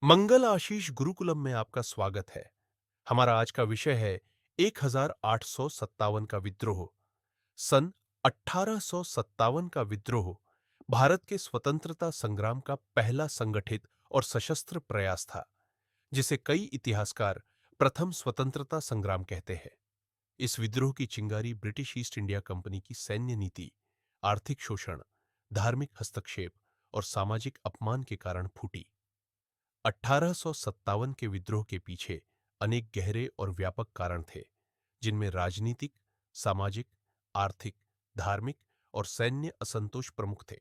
मंगल आशीष गुरुकुलम में आपका स्वागत है। हमारा आज का विषय है 1857 का विद्रोह। सन 1857 का विद्रोह भारत के स्वतंत्रता संग्राम का पहला संगठित और सशस्त्र प्रयास था, जिसे कई इतिहासकार प्रथम स्वतंत्रता संग्राम कहते हैं। इस विद्रोह की चिंगारी ब्रिटिश ईस्ट इंडिया कंपनी की सैन्य नीति, आर्थिक शोषण, धार्मिक हस्तक्षेप और सामाजिक अपमान के कारण फूटी। 1857 के विद्रोह के पीछे अनेक गहरे और व्यापक कारण थे, जिनमें राजनीतिक, सामाजिक, आर्थिक, धार्मिक और सैन्य असंतोष प्रमुख थे।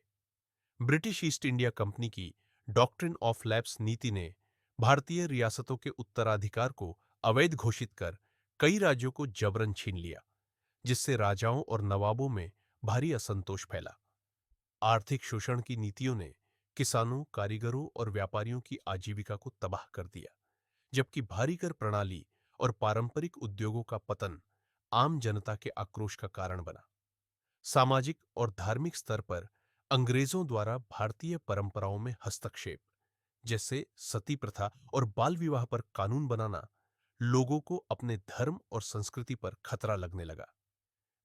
ब्रिटिश ईस्ट इंडिया कंपनी की डॉक्ट्रिन ऑफ लैप्स नीति ने भारतीय रियासतों के उत्तराधिकार को अवैध घोषित कर कई राज्यों को जबरन छीन लिया, जिससे राजाओं और नवाबों में भारी असंतोष फैला। आर्थिक शोषण की नीतियों ने किसानों, कारीगरों और व्यापारियों की आजीविका को तबाह कर दिया, जबकि भारी कर प्रणाली और पारंपरिक उद्योगों का पतन आम जनता के आक्रोश का कारण बना। सामाजिक और धार्मिक स्तर पर अंग्रेजों द्वारा भारतीय परंपराओं में हस्तक्षेप, जैसे सती प्रथा और बाल विवाह पर कानून बनाना, लोगों को अपने धर्म और संस्कृति पर खतरा लगने लगा।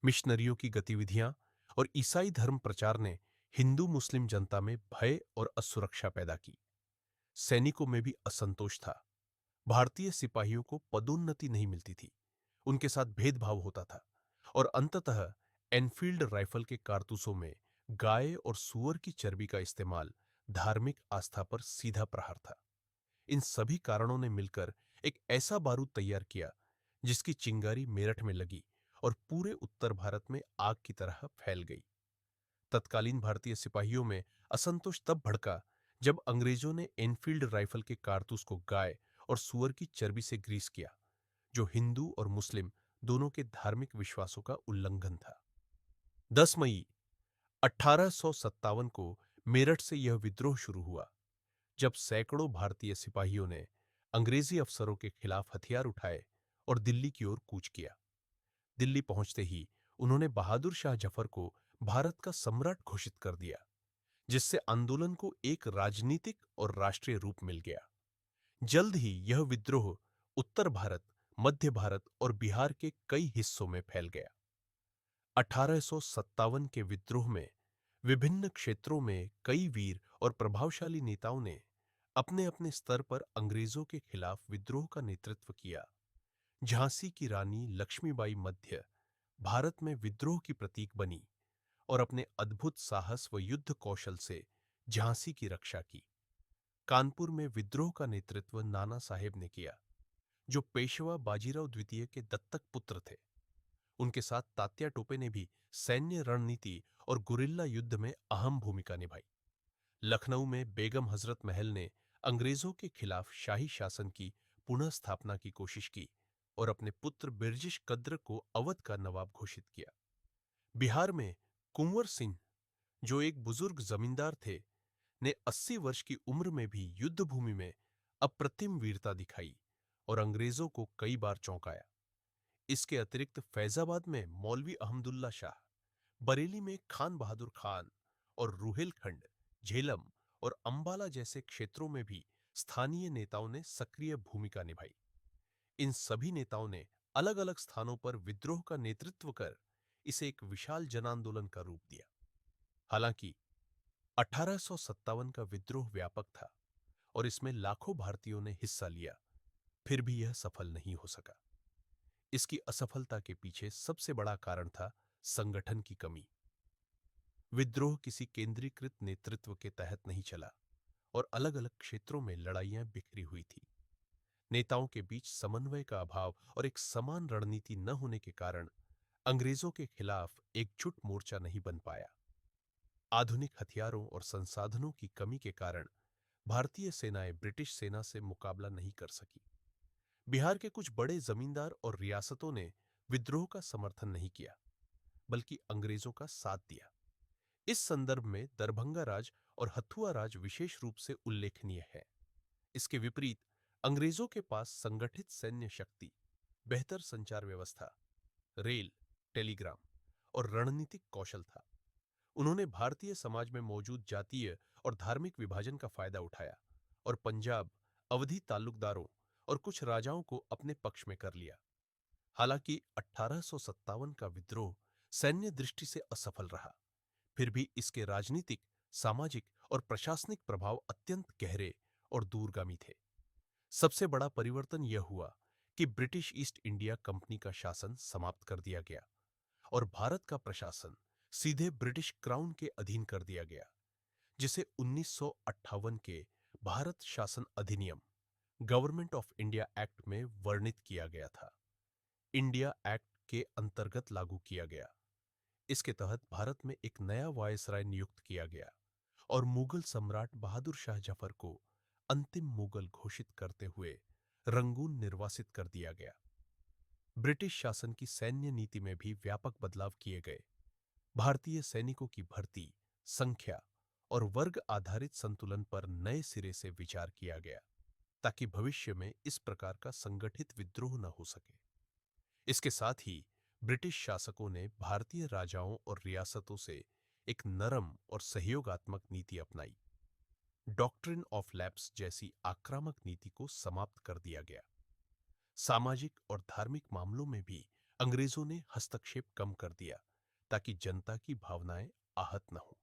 मिशनरियों की गतिविधियां और ईसाई धर्म प्रचार ने हिंदू मुस्लिम जनता में भय और असुरक्षा पैदा की। सैनिकों में भी असंतोष था। भारतीय सिपाहियों को पदोन्नति नहीं मिलती थी, उनके साथ भेदभाव होता था और अंततः एनफील्ड राइफल के कारतूसों में गाय और सूअर की चर्बी का इस्तेमाल धार्मिक आस्था पर सीधा प्रहार था। इन सभी कारणों ने मिलकर एक ऐसा बारूद तैयार किया जिसकी चिंगारी मेरठ में लगी और पूरे उत्तर भारत में आग की तरह फैल गई। तत्कालीन भारतीय सिपाहियों में असंतोष तब भड़का जब अंग्रेजों ने एनफील्ड राइफल के कारतूस को गाय और सूअर की चर्बी से ग्रीस किया, जो हिंदू और मुस्लिम दोनों के धार्मिक विश्वासों का उल्लंघन था। 10 मई 1857 को मेरठ से यह विद्रोह शुरू हुआ, जब सैकड़ों भारतीय सिपाहियों ने अंग्रेजी अफसरों के खिलाफ हथियार उठाए और दिल्ली की ओर कूच किया। दिल्ली पहुंचते ही उन्होंने बहादुर शाह जफर को भारत का सम्राट घोषित कर दिया, जिससे आंदोलन को एक राजनीतिक और राष्ट्रीय रूप मिल गया। जल्द ही यह विद्रोह उत्तर भारत, मध्य भारत और बिहार के कई हिस्सों में फैल गया। 1857 के विद्रोह में विभिन्न क्षेत्रों में कई वीर और प्रभावशाली नेताओं ने अपने अपने स्तर पर अंग्रेजों के खिलाफ विद्रोह का नेतृत्व किया। झांसी की रानी लक्ष्मीबाई मध्य भारत में विद्रोह की प्रतीक बनी और अपने अद्भुत साहस व युद्ध कौशल से झांसी की रक्षा की। कानपुर में विद्रोह का नेतृत्व नाना साहेब ने किया, जो पेशवा बाजीराव द्वितीय के दत्तक पुत्र थे। उनके साथ तात्या टोपे ने भी सैन्य रणनीति और गुरिल्ला युद्ध में अहम भूमिका निभाई। लखनऊ में बेगम हजरत महल ने अंग्रेजों के खिलाफ शाही शासन की पुनः स्थापना की कोशिश की और अपने पुत्र बिरजिश कद्र को अवध का नवाब घोषित किया। बिहार में कुंवर सिंह, जो एक बुजुर्ग जमींदार थे, ने 80 वर्ष की उम्र में भी युद्ध भूमि में अप्रतिम वीरता दिखाई और अंग्रेजों को कई बार चौंकाया। इसके अतिरिक्त फैजाबाद में मौलवी अहमदुल्ला शाह, बरेली में खान बहादुर खान और रूहेलखंड, झेलम और अंबाला जैसे क्षेत्रों में भी स्थानीय नेताओं ने सक्रिय भूमिका निभाई। इन सभी नेताओं ने अलग अलग स्थानों पर विद्रोह का नेतृत्व कर इसे एक विशाल जनांदोलन का रूप दिया। हालांकि 1857 का विद्रोह व्यापक था और इसमें लाखों भारतीयों ने हिस्सा लिया, फिर भी यह सफल नहीं हो सका। इसकी असफलता के पीछे सबसे बड़ा कारण था संगठन की कमी। विद्रोह किसी केंद्रीकृत नेतृत्व के तहत नहीं चला और अलग अलग क्षेत्रों में लड़ाइयां बिखरी हुई थी। नेताओं के बीच समन्वय का अभाव और एक समान रणनीति न होने के कारण अंग्रेजों के खिलाफ एकजुट मोर्चा नहीं बन पाया। आधुनिक हथियारों और संसाधनों की कमी के कारण भारतीय सेनाएं ब्रिटिश सेना से मुकाबला नहीं कर सकी। बिहार के कुछ बड़े जमींदार और रियासतों ने विद्रोह का समर्थन नहीं किया, बल्कि अंग्रेजों का साथ दिया। इस संदर्भ में दरभंगा राज और हथुआ राज विशेष रूप से उल्लेखनीय है। इसके विपरीत अंग्रेजों के पास संगठित सैन्य शक्ति, बेहतर संचार व्यवस्था, रेल, टेलीग्राम और रणनीतिक कौशल था। उन्होंने भारतीय समाज में मौजूद जातीय और धार्मिक विभाजन का फायदा उठाया और पंजाब, अवधी तालुकदारों और कुछ राजाओं को अपने पक्ष में कर लिया। हालांकि 1857 का विद्रोह सैन्य दृष्टि से असफल रहा, फिर भी इसके राजनीतिक, सामाजिक और प्रशासनिक प्रभाव अत्यंत गहरे और दूरगामी थे। सबसे बड़ा परिवर्तन यह हुआ कि ब्रिटिश ईस्ट इंडिया कंपनी का शासन समाप्त कर दिया गया और भारत का प्रशासन सीधे ब्रिटिश क्राउन के अधीन कर दिया गया, जिसे 1958 के भारत शासन अधिनियम गवर्नमेंट ऑफ इंडिया एक्ट में वर्णित किया गया था। इंडिया एक्ट के अंतर्गत लागू किया गया। इसके तहत भारत में एक नया वायसराय नियुक्त किया गया और मुगल सम्राट बहादुर शाह जफर को अंतिम मुगल घोषित करते हुए रंगून निर्वासित कर दिया गया। ब्रिटिश शासन की सैन्य नीति में भी व्यापक बदलाव किए गए। भारतीय सैनिकों की भर्ती, संख्या और वर्ग आधारित संतुलन पर नए सिरे से विचार किया गया, ताकि भविष्य में इस प्रकार का संगठित विद्रोह न हो सके। इसके साथ ही ब्रिटिश शासकों ने भारतीय राजाओं और रियासतों से एक नरम और सहयोगात्मक नीति अपनाई। डॉक्ट्रिन ऑफ लैप्स जैसी आक्रामक नीति को समाप्त कर दिया गया। सामाजिक और धार्मिक मामलों में भी अंग्रेजों ने हस्तक्षेप कम कर दिया, ताकि जनता की भावनाएं आहत न हो।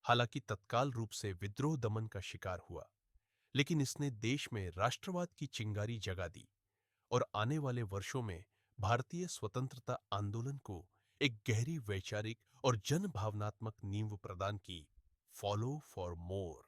हालांकि तत्काल रूप से विद्रोह दमन का शिकार हुआ, लेकिन इसने देश में राष्ट्रवाद की चिंगारी जगा दी और आने वाले वर्षों में भारतीय स्वतंत्रता आंदोलन को एक गहरी वैचारिक और जन भावनात्मक नींव प्रदान की। Follow for more.